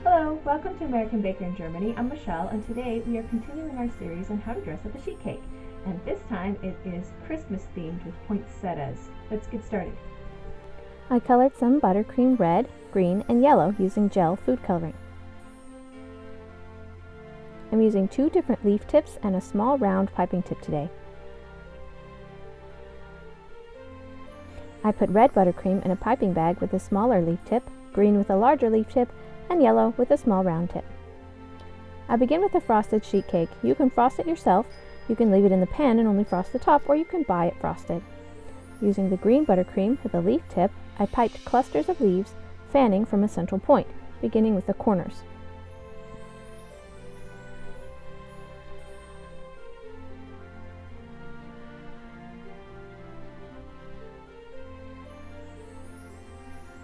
Hello, welcome to American Baker in Germany. I'm Michelle, and today we are continuing our series on how to dress up a sheet cake. And this time it is Christmas themed with poinsettias. Let's get started. I colored some buttercream red, green, and yellow using gel food coloring. I'm using 2 different leaf tips and a small round piping tip today. I put red buttercream in a piping bag with a smaller leaf tip, green with a larger leaf tip, and yellow with a small round tip. I begin with a frosted sheet cake. You can frost it yourself, you can leave it in the pan and only frost the top, or you can buy it frosted. Using the green buttercream with a leaf tip, I piped clusters of leaves, fanning from a central point, beginning with the corners.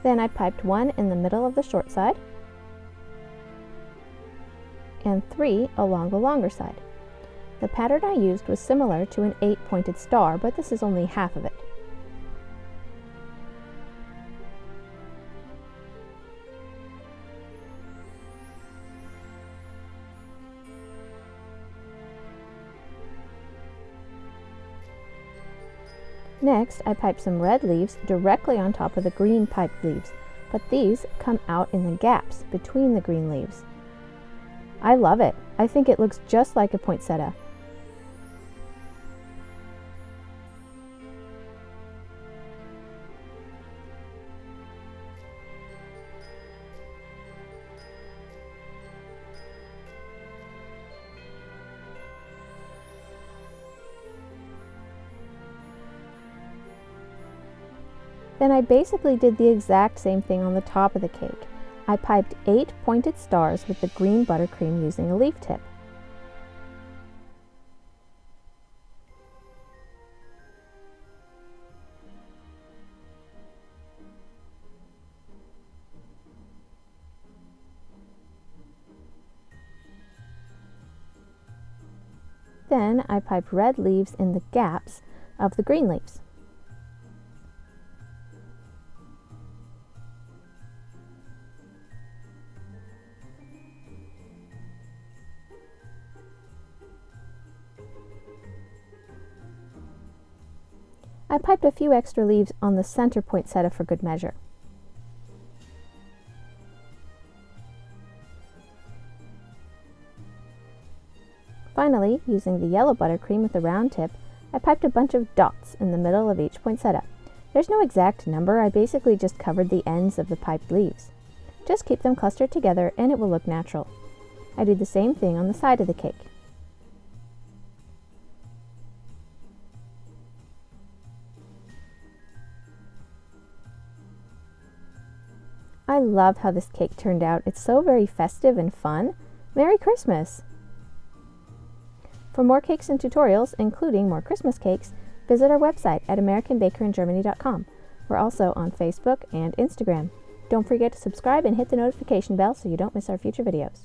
Then I piped 1 in the middle of the short side and 3 along the longer side. The pattern I used was similar to an 8-pointed star, but this is only half of it. Next, I piped some red leaves directly on top of the green piped leaves, but these come out in the gaps between the green leaves. I love it. I think it looks just like a poinsettia. Then I basically did the exact same thing on the top of the cake. I piped 8 pointed stars with the green buttercream using a leaf tip. Then I piped red leaves in the gaps of the green leaves. I piped a few extra leaves on the center poinsettia for good measure. Finally, using the yellow buttercream with the round tip, I piped a bunch of dots in the middle of each poinsettia. There's no exact number, I basically just covered the ends of the piped leaves. Just keep them clustered together and it will look natural. I did the same thing on the side of the cake. I love how this cake turned out. It's so very festive and fun. Merry Christmas! For more cakes and tutorials, including more Christmas cakes, visit our website at AmericanBakerInGermany.com. We're also on Facebook and Instagram. Don't forget to subscribe and hit the notification bell so you don't miss our future videos.